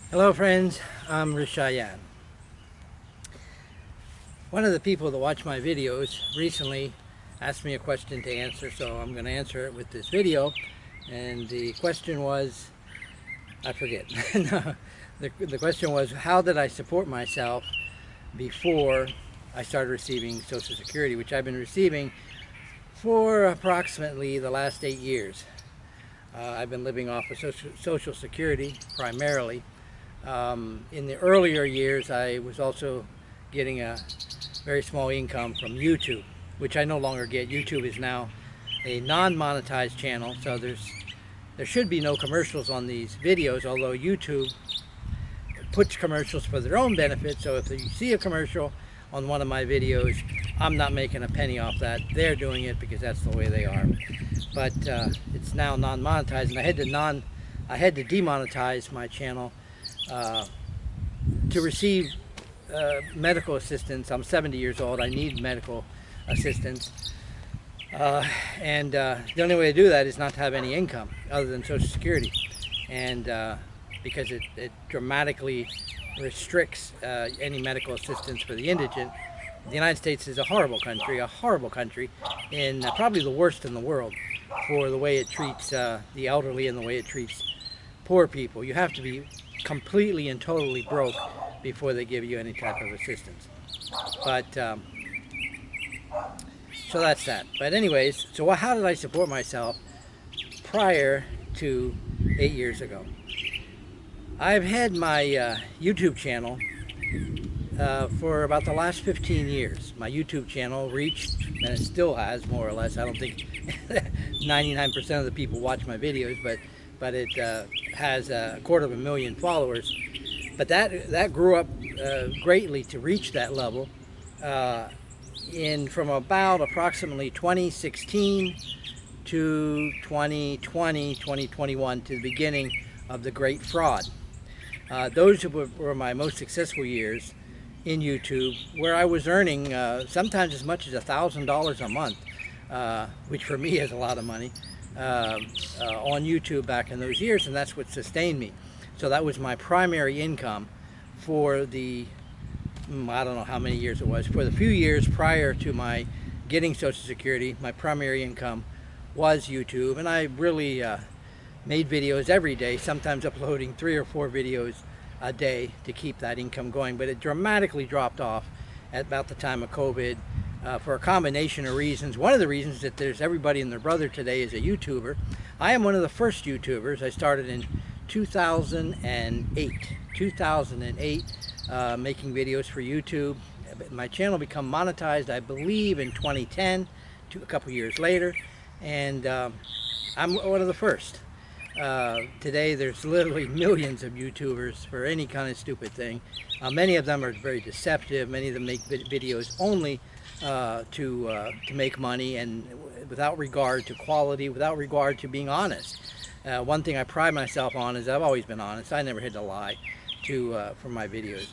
Hello friends, I'm Rishayan. One of the people that watch my videos recently asked me a question to answer, so I'm going to answer it with this video. And the question was, I forget. No, the question was, how did I support myself before I started receiving Social Security, which I've been receiving for approximately the last 8 years. I've been living off of Social Security primarily. In the earlier years, I was also getting a very small income from YouTube, which I no longer get. YouTube is now a non-monetized channel, so there should be no commercials on these videos, although YouTube puts commercials for their own benefit. So if you see a commercial on one of my videos, I'm not making a penny off that. They're doing it because that's the way they are. But it's now non-monetized, and I had to demonetize my channel to receive medical assistance. I'm 70 years old. I need medical assistance. And the only way to do that is not to have any income other than Social Security. And because it dramatically restricts any medical assistance for the indigent. The United States is a horrible country, and probably the worst in the world for the way it treats the elderly and the way it treats poor people. You have to be completely and totally broke before they give you any type of assistance. But so that's that. But anyways, so how did I support myself prior to 8 years ago? I've had my YouTube channel for about the last 15 years. My YouTube channel reached, and it still has, more or less. I don't think 99% of the people watch my videos, but it has 250,000 followers. But that grew up greatly to reach that level from about approximately 2016 to 2020, 2021, to the beginning of the Great Fraud. Those were my most successful years in YouTube, where I was earning sometimes as much as $1,000 a month, which for me is a lot of money, on YouTube back in those years, and that's what sustained me. So that was my primary income for the, I don't know how many years it was, for the few years prior to my getting Social Security. My primary income was YouTube, and I really made videos every day, sometimes uploading 3 or 4 videos a day to keep that income going. But it dramatically dropped off at about the time of COVID for a combination of reasons. One of the reasons is that there's everybody and their brother today is a YouTuber. I am one of the first YouTubers. I started in 2008 making videos for YouTube. My channel became monetized, I believe, in 2010, a couple years later, and I'm one of the first. Today there's literally millions of YouTubers for any kind of stupid thing. Many of them are very deceptive. Many of them make videos only to make money, and without regard to quality, without regard to being honest. One thing I pride myself on is I've always been honest. I never had to lie for my videos.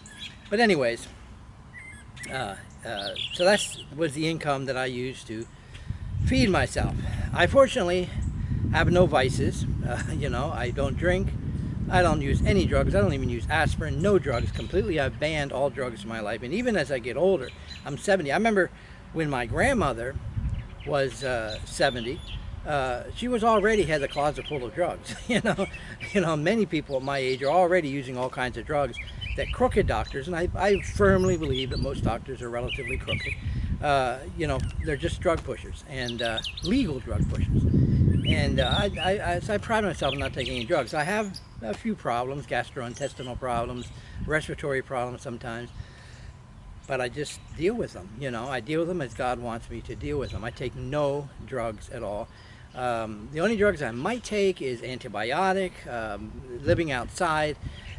But anyways, so that was the income that I used to feed myself. I fortunately have no vices. You know, I don't drink. I don't use any drugs. I don't even use aspirin. No drugs. Completely, I've banned all drugs in my life. And even as I get older, I'm 70. I remember when my grandmother was 70. She was already had the closet full of drugs. You know, many people at my age are already using all kinds of drugs that crooked doctors, and I firmly believe that most doctors are relatively crooked. You know, they're just drug pushers, and legal drug pushers. And so I pride myself on not taking any drugs. I have a few problems, gastrointestinal problems, respiratory problems sometimes, but I just deal with them. You know, I deal with them as God wants me to deal with them. I take no drugs at all. The only drugs I might take is antibiotic. Living outside,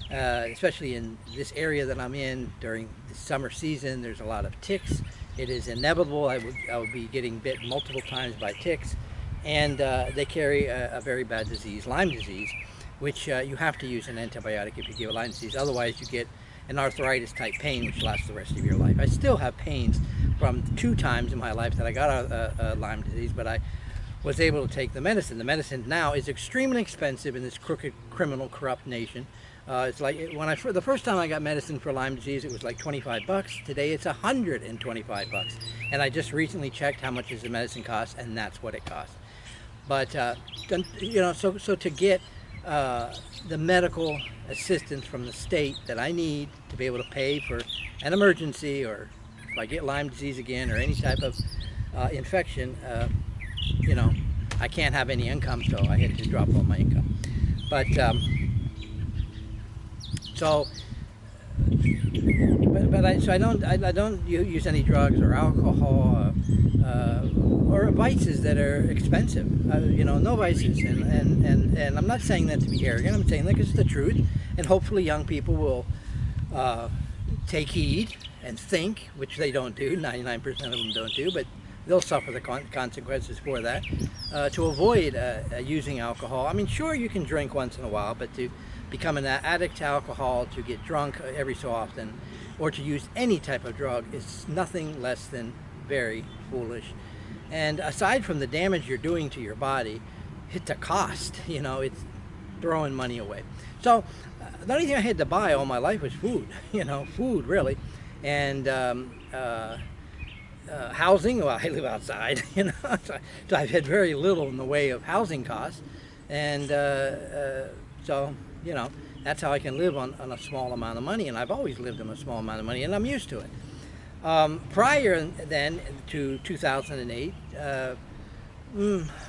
especially in this area that I'm in during the summer season, there's a lot of ticks. It is inevitable I would be getting bit multiple times by ticks, and they carry a very bad disease, Lyme disease, which you have to use an antibiotic if you get Lyme disease. Otherwise you get an arthritis type pain which lasts the rest of your life. I still have pains from 2 times in my life that I got Lyme disease, but I was able to take the medicine. The medicine now is extremely expensive in this crooked, criminal, corrupt nation. It's like when the first time I got medicine for Lyme disease, it was like 25 bucks. Today it's 125 bucks. And I just recently checked how much does the medicine cost, and that's what it costs. But you know, so to get the medical assistance from the state that I need to be able to pay for an emergency, or if I get Lyme disease again or any type of infection, you know, I can't have any income, so I had to drop all my income. But so I don't use any drugs or alcohol or vices that are expensive. You know, no vices, and I'm not saying that to be arrogant. I'm saying that because it's the truth, and hopefully young people will take heed and think, which they don't do. 99% of them don't do, but they'll suffer the consequences for that. To avoid using alcohol. I mean, sure, you can drink once in a while, but to become an addict to alcohol, to get drunk every so often, or to use any type of drug is nothing less than very foolish. And aside from the damage you're doing to your body, it's a cost. You know, it's throwing money away. So the only thing I had to buy all my life was food. You know, food really, and housing. Well, I live outside. You know, so I've had very little in the way of housing costs, and so you know, that's how I can live on a small amount of money, and I've always lived on a small amount of money, and I'm used to it. Prior then to 2008,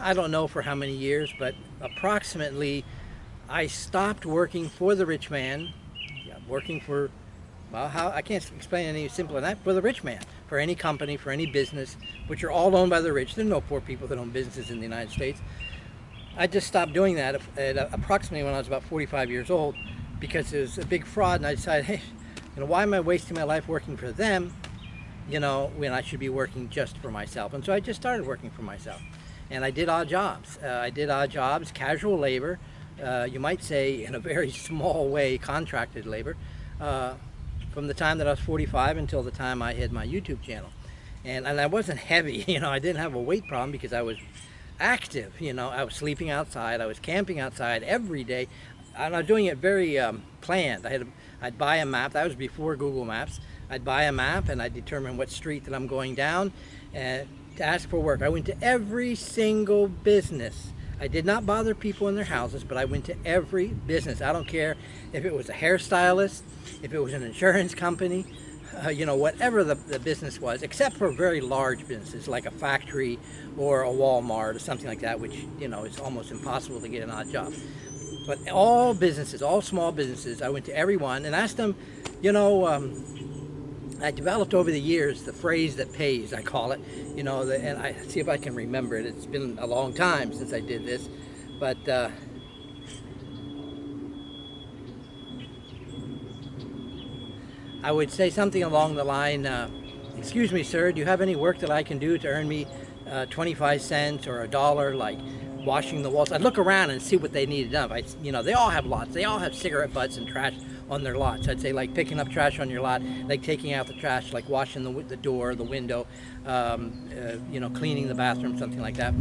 I don't know for how many years, but approximately, I stopped working for the rich man, working for, well, I can't explain any simpler than that, for the rich man, for any company, for any business, which are all owned by the rich. There are no poor people that own businesses in the United States. I just stopped doing that at approximately when I was about 45 years old, because it was a big fraud, and I decided, hey, you know, why am I wasting my life working for them, you know, when I should be working just for myself? And so I just started working for myself, and I did odd jobs. I did odd jobs, casual labor, you might say in a very small way, contracted labor, from the time that I was 45 until the time I had my YouTube channel. And I wasn't heavy, you know, I didn't have a weight problem because I was active. You know, I was sleeping outside, I was camping outside every day, and I was doing it very planned. I'd buy a map. That was before Google Maps. I'd buy a map and I'd determine what street that I'm going down and to ask for work. I went to every single business. I did not bother people in their houses, but I went to every business. I don't care if it was a hairstylist, if it was an insurance company, you know, whatever the business was, except for very large businesses like a factory or a Walmart or something like that, which, you know, it's almost impossible to get an odd job. But all businesses, all small businesses, I went to every one and asked them, you know, I developed over the years the phrase that pays, I call it, you know, and I see if I can remember it. It's been a long time since I did this, but I would say something along the line, excuse me, sir, do you have any work that I can do to earn me 25 cents or $1, like washing the walls? I'd look around and see what they needed done. You know, they all have lots. They all have cigarette butts and trash on their lots. I'd say like picking up trash on your lot, like taking out the trash, like washing the door, the window, you know, cleaning the bathroom, something like that.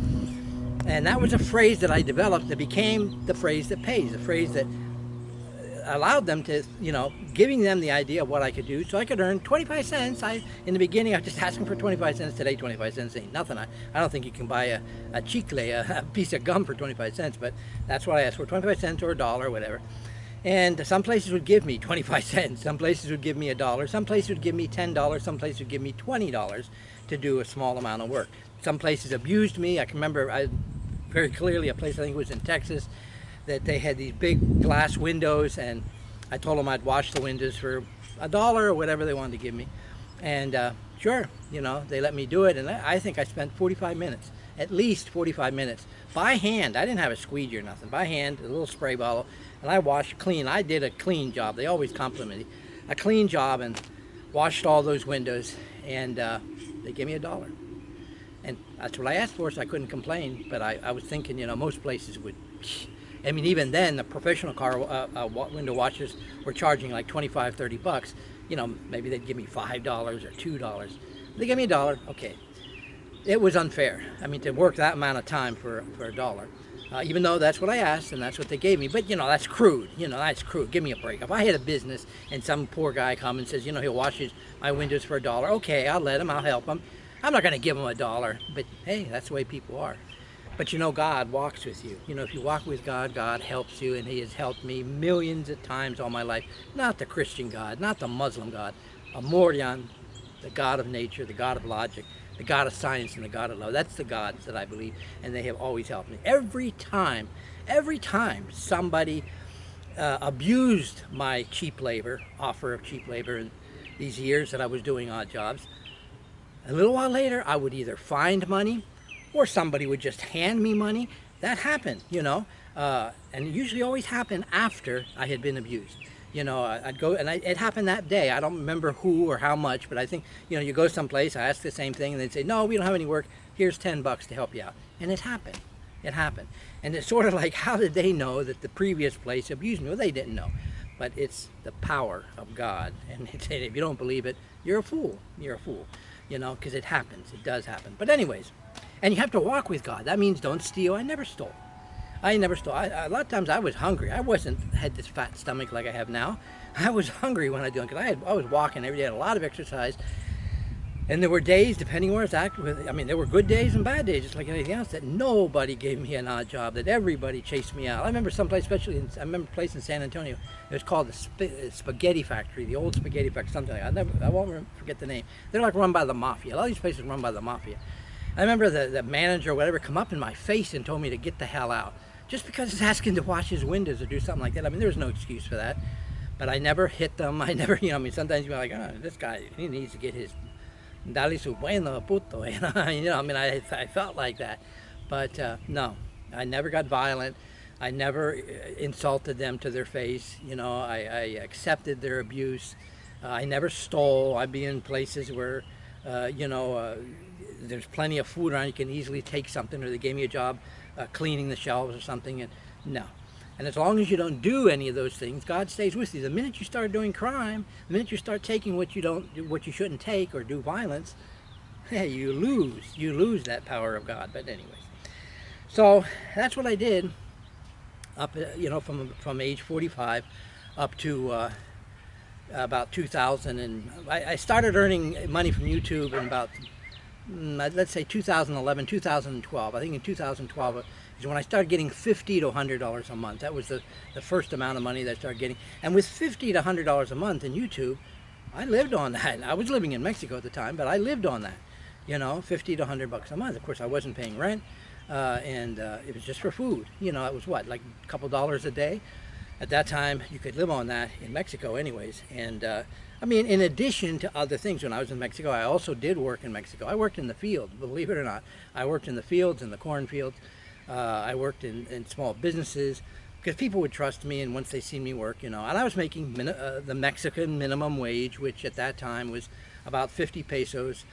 And that was a phrase that I developed that became the phrase that pays, the phrase that allowed them to, you know, giving them the idea of what I could do, so I could earn 25 cents. In the beginning, I was just asking for 25 cents. Today, 25 cents ain't nothing. I don't think you can buy a chicle, a piece of gum for 25 cents, but that's what I asked for, 25 cents or $1, whatever. And some places would give me 25 cents. Some places would give me $1. Some places would give me $10. Some places would give me $20 to do a small amount of work. Some places abused me. I can remember very clearly a place, I think it was in Texas, that they had these big glass windows, and I told them I'd wash the windows for $1 or whatever they wanted to give me. And sure, you know, they let me do it, and I think I spent 45 minutes, at least 45 minutes, by hand. I didn't have a squeegee or nothing. By hand, a little spray bottle, and I washed clean. I did a clean job. They always compliment me. A clean job, and washed all those windows, and they gave me $1. And that's what I asked for, so I couldn't complain. But I was thinking, you know, most places would, I mean, even then, the professional car window washers were charging like 25, 30 bucks. You know, maybe they'd give me $5 or $2. They gave me $1, okay. it was unfair. I mean, to work that amount of time for a dollar. Even though that's what I asked and that's what they gave me. But, you know, that's crude. You know, that's crude. Give me a break. If I had a business and some poor guy comes and says, you know, he'll wash my windows for a dollar, okay, I'll let him. I'll help him. I'm not going to give him a dollar. But, hey, that's the way people are. But, you know, God walks with you. You know, if you walk with God, God helps you. And he has helped me millions of times all my life. Not the Christian God, not the Muslim God. A Moryan, the God of nature, the God of logic, the God of science, and the God of love. That's the gods that I believe, and they have always helped me. Every time somebody abused my cheap labor, offer of cheap labor in these years that I was doing odd jobs, a little while later I would either find money or somebody would just hand me money. That happened, you know, and it usually always happened after I had been abused. You know, I'd go, and it happened that day. I don't remember who or how much, but I think, you know, you go someplace, I ask the same thing, and they'd say, no, we don't have any work. Here's $10 to help you out. And it happened. It happened. And it's sort of like, how did they know that the previous place abused me? Well, they didn't know. But it's the power of God. And if you don't believe it, you're a fool. You're a fool. You know, because it happens. It does happen. But anyways, and you have to walk with God. That means don't steal. I never stole. I never stole. A lot of times I was hungry. I had this fat stomach like I have now. I was hungry when I was doing it because I was walking every day, had a lot of exercise. And there were days, depending where I was at, I mean, there were good days and bad days, just like anything else, that nobody gave me an odd job, that everybody chased me out. I remember someplace, especially, I remember a place in San Antonio. It was called the Spaghetti Factory, the old Spaghetti Factory, something like that. I won't forget the name. They're like run by the mafia. A lot of these places are run by the mafia. I remember the manager or whatever come up in my face and told me to get the hell out. Just because he's asking to wash his windows or do something like that. I mean, there was no excuse for that. But I never hit them. I never, you know, I mean, sometimes you're like, oh, this guy, he needs to get his dali su bueno puto. You know, I mean, I felt like that. But no, I never got violent. I never insulted them to their face. You know, I accepted their abuse. I never stole. I'd be in places where, you know, there's plenty of food around. You can easily take something, or they gave me a job cleaning the shelves or something, and no. And as long as you don't do any of those things, God stays with you. The minute you start doing crime, the minute you start taking what you shouldn't take or do violence, hey, you lose that power of God. But anyways, so that's what I did up, you know, from age 45 up to about 2000, and I started earning money from YouTube in about, let's say 2011, 2012. I think in 2012 is when I started getting $50 to $100 a month. That was the first amount of money that I started getting. And with $50 to $100 a month in YouTube, I lived on that. I was living in Mexico at the time, but I lived on that. You know, $50 to $100 a month. Of course, I wasn't paying rent, and it was just for food. You know, it was what, like a couple dollars a day? At that time, you could live on that in Mexico anyways. And I mean, in addition to other things, when I was in Mexico, I also did work in Mexico. I worked in the field, believe it or not. I worked in the fields, in the cornfields. I worked in small businesses because people would trust me, and once they see me work, you know. And I was making the Mexican minimum wage, which at that time was about 50 pesos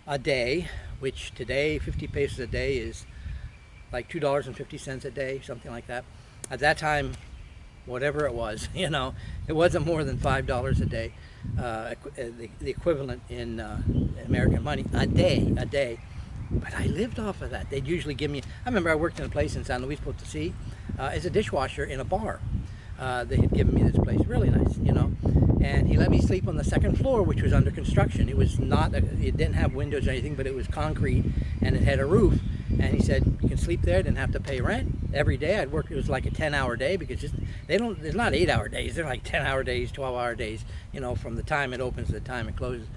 a day, which today, 50 pesos a day is like $2.50 a day, something like that. At that time, whatever it was, you know, it wasn't more than $5 a day, the equivalent in American money, a day. But I lived off of that. They'd usually give me, I remember I worked in a place in San Luis Potosí as a dishwasher in a bar. They had given me this place, really nice, you know, and he let me sleep on the second floor, which was under construction. It was not, it didn't have windows or anything, but it was concrete, and it had a roof. And he said, you can sleep there, didn't have to pay rent. Every day I'd work, it was like a 10-hour day, because there's not 8-hour days, they're like 10-hour days, 12-hour days, you know, from the time it opens to the time it closes.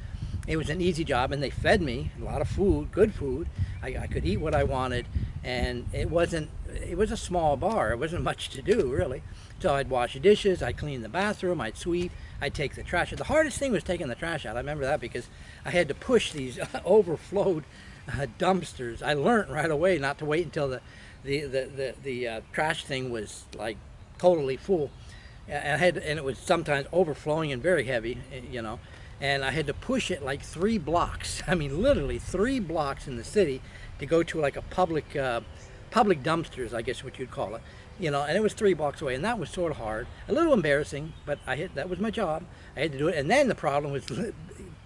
It was an easy job, and they fed me a lot of food, good food. I could eat what I wanted, and it was a small bar. It wasn't much to do, really. So I'd wash the dishes, I'd clean the bathroom, I'd sweep, I'd take the trash out. The hardest thing was taking the trash out. I remember that because I had to push these overflowed dumpsters. I learned right away not to wait until the trash thing was like totally full, and it was sometimes overflowing and very heavy, you know. And I had to push it like 3 blocks. I mean, literally 3 blocks in the city to go to like a public dumpsters, I guess what you'd call it, you know. And it was 3 blocks away, and that was sort of hard, a little embarrassing, but that was my job. I had to do it. And then the problem was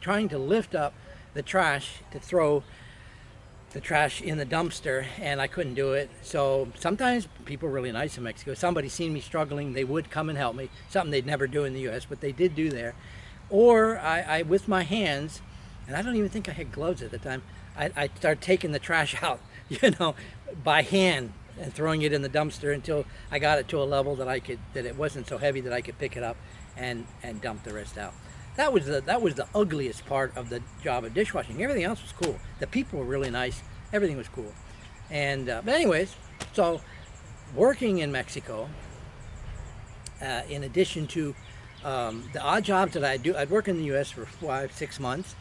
trying to lift up the trash to throw the trash in the dumpster, and I couldn't do it. So sometimes people are really nice in Mexico. Somebody seen me struggling, they would come and help me, something they'd never do in the US, but they did do there. Or I with my hands, and I don't even think I had gloves at the time, I started taking the trash out, by hand, and throwing it in the dumpster until I got it to a level that that it wasn't so heavy that I could pick it up and dump the rest out. That was the ugliest part of the job of dishwashing. Everything else was cool. The people were really nice. Everything was cool. And but anyways, so working in Mexico, in addition to the odd jobs that I'd do, I'd work in the U.S. for 5-6 months.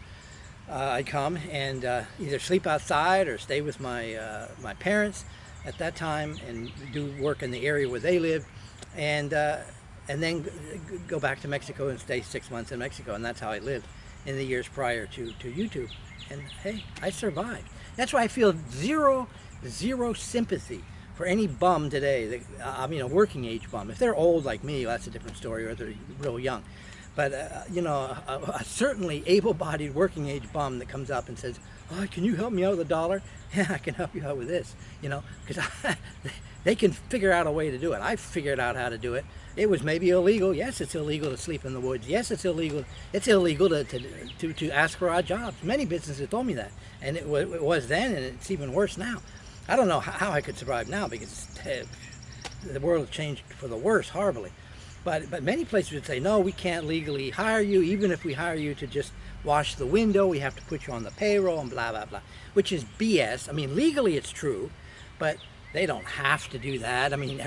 I'd come and either sleep outside or stay with my parents at that time and do work in the area where they lived, and then go back to Mexico and stay 6 months in Mexico. And that's how I lived in the years prior to YouTube. And hey, I survived. That's why I feel zero sympathy for any bum today. I mean, a working age bum. If they're old like me, well, that's a different story, or they're real young. But a certainly able-bodied working age bum that comes up and says, "Oh, can you help me out with $1?" Yeah, I can help you out with this, because they can figure out a way to do it. I figured out how to do it. It was maybe illegal. Yes, it's illegal to sleep in the woods. Yes, it's illegal. It's illegal to ask for odd jobs. Many businesses told me that, and it was then, and it's even worse now. I don't know how I could survive now, because the world has changed for the worse horribly. But many places would say, no, we can't legally hire you. Even if we hire you to just wash the window, we have to put you on the payroll and blah, blah, blah, which is BS. I mean, legally it's true, but they don't have to do that. I mean,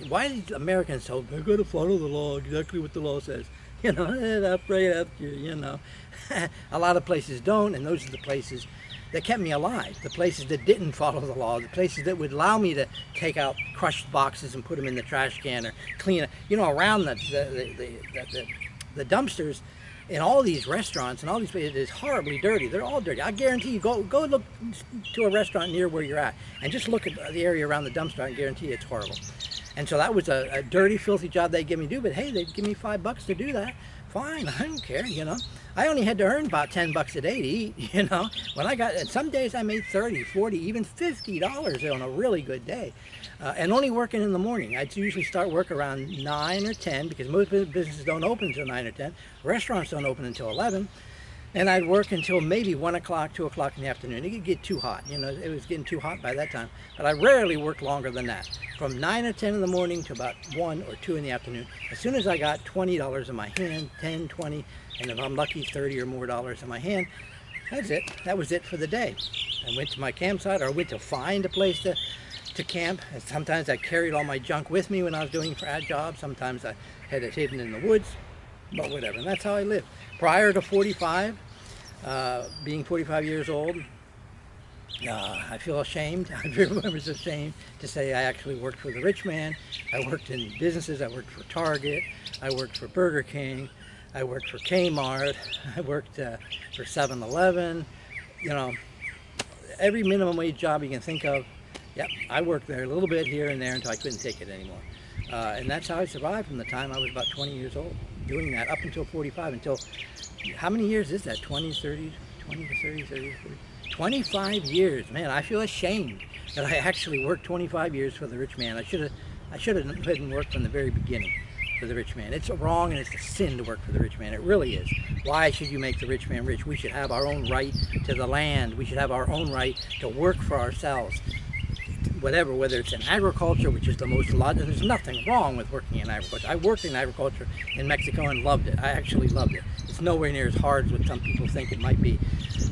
why do Americans so, they're going to follow the law, exactly what the law says? Right after you. A lot of places don't, and those are the places that kept me alive. The places that didn't follow the law, the places that would allow me to take out crushed boxes and put them in the trash can, or clean it, around the dumpsters in all these restaurants and all these places is horribly dirty. They're all dirty. I guarantee you, go look to a restaurant near where you're at and just look at the area around the dumpster. I guarantee you it's horrible. And so that was a dirty, filthy job they'd give me to do, but hey, they'd give me $5 to do that. Fine, I don't care, I only had to earn about $10 a day to eat, When I got, some days I made $30, $40, even $50 on a really good day. And only working in the morning. I'd usually start work around 9 or 10, because most businesses don't open until 9 or 10. Restaurants don't open until 11. And I'd work until maybe 1 o'clock, 2 o'clock in the afternoon. It could get too hot, it was getting too hot by that time. But I rarely worked longer than that. From 9 or 10 in the morning to about 1 or 2 in the afternoon. As soon as I got $20 in my hand, 10, 20, and if I'm lucky, 30 or more dollars in my hand, that's it. That was it for the day. I went to my campsite, or I went to find a place to camp. And sometimes I carried all my junk with me when I was doing odd jobs. Sometimes I had it hidden in the woods. But whatever, and that's how I lived. Prior to 45, being 45 years old, I feel ashamed. I remember it's ashamed to say I actually worked for the rich man. I worked in businesses. I worked for Target. I worked for Burger King. I worked for Kmart. I worked for 7-Eleven. Every minimum wage job you can think of. Yep, I worked there a little bit here and there until I couldn't take it anymore. And that's how I survived from the time I was about 20 years old, doing that up until 45, until, how many years is that? 20 to 30, 40, 25 years. Man, I feel ashamed that I actually worked 25 years for the rich man. I should have been worked from the very beginning for the rich man. It's wrong, and it's a sin to work for the rich man. It really is. Why should you make the rich man rich? We should have our own right to the land. We should have our own right to work for ourselves. Whatever, whether it's in agriculture, which is the most logical, there's nothing wrong with working in agriculture. I worked in agriculture in Mexico and loved it. I actually loved it. It's nowhere near as hard as what some people think it might be.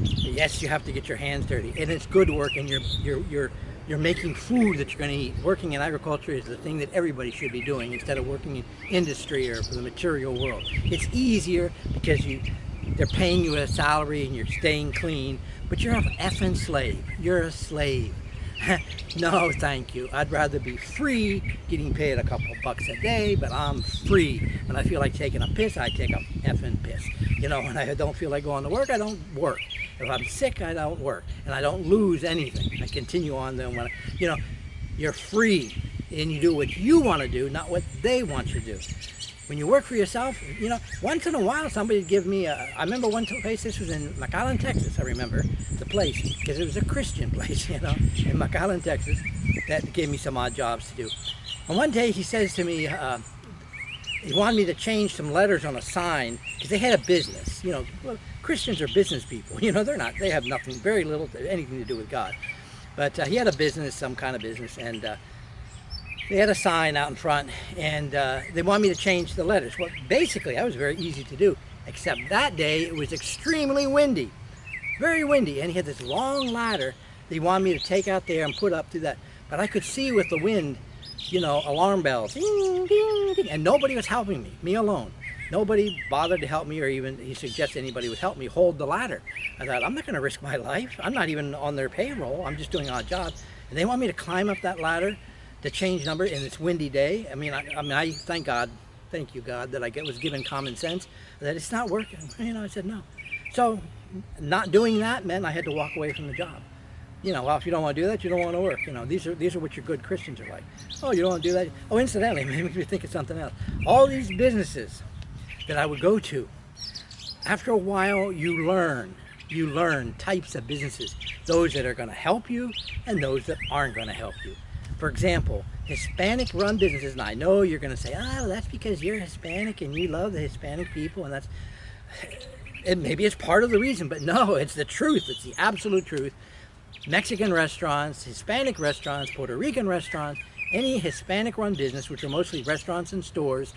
Yes, you have to get your hands dirty, and it's good work, and you're making food that you're going to eat. Working in agriculture is the thing that everybody should be doing instead of working in industry or for the material world. It's easier because they're paying you a salary and you're staying clean, but you're an effing slave. You're a slave. No, thank you. I'd rather be free, getting paid a couple bucks a day, but I'm free. When I feel like taking a piss, I take a effing piss. When I don't feel like going to work, I don't work. If I'm sick, I don't work. And I don't lose anything. I continue on then when you're free and you do what you want to do, not what they want you to do. when you work for yourself, once in a while somebody would give me I remember one place, this was in McAllen, Texas, I remember the place, because it was a Christian place, in McAllen, Texas, that gave me some odd jobs to do. And one day he says to me, he wanted me to change some letters on a sign, because they had a business. Well, Christians are business people, they have nothing, very little, anything to do with God. But he had a business, some kind of business, and they had a sign out in front, and they wanted me to change the letters. Well, basically, that was very easy to do, except that day it was extremely windy, very windy, and he had this long ladder that he wanted me to take out there and put up through that. But I could see with the wind, alarm bells, ding, ding, ding, and nobody was helping me alone. Nobody bothered to help me, or even he suggested anybody would help me hold the ladder. I thought, I'm not going to risk my life. I'm not even on their payroll. I'm just doing an odd job. And they want me to climb up that ladder to change number in this windy day. I thank God, thank you God, that I was given common sense that it's not working. I said no. So not doing that meant I had to walk away from the job. Well, if you don't want to do that, you don't want to work. These are what your good Christians are like. Oh, you don't want to do that? Oh, incidentally, it makes me think of something else. All these businesses that I would go to, after a while you learn types of businesses, those that are going to help you and those that aren't going to help you. For example, Hispanic run businesses, and I know you're going to say, oh, that's because you're Hispanic and you love the Hispanic people, and maybe it's part of the reason, but no, it's the truth. It's the absolute truth. Mexican restaurants, Hispanic restaurants, Puerto Rican restaurants, any Hispanic run business, which are mostly restaurants and stores,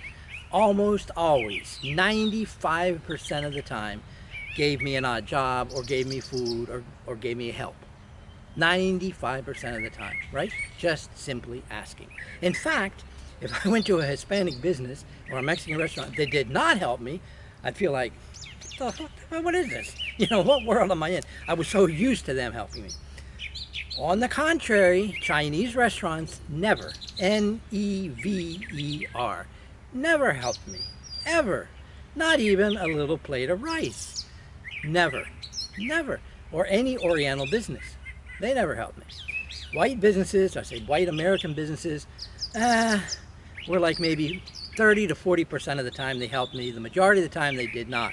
almost always, 95% of the time, gave me an odd job or gave me food or gave me help. 95% of the time, right? Just simply asking. In fact, if I went to a Hispanic business or a Mexican restaurant that did not help me, I'd feel like, what is this? What world am I in? I was so used to them helping me. On the contrary, Chinese restaurants never, Never, never helped me, ever. Not even a little plate of rice. Never, never. Or any Oriental business. They never helped me. White businesses, I say white American businesses, were like maybe 30 to 40% of the time they helped me. The majority of the time they did not.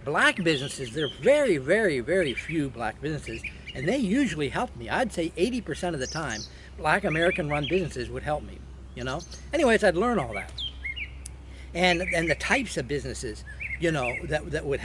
Black businesses, there are very, very, very few black businesses, and they usually helped me. I'd say 80% of the time, black American run businesses would help me, Anyways, I'd learn all that. And the types of businesses, that would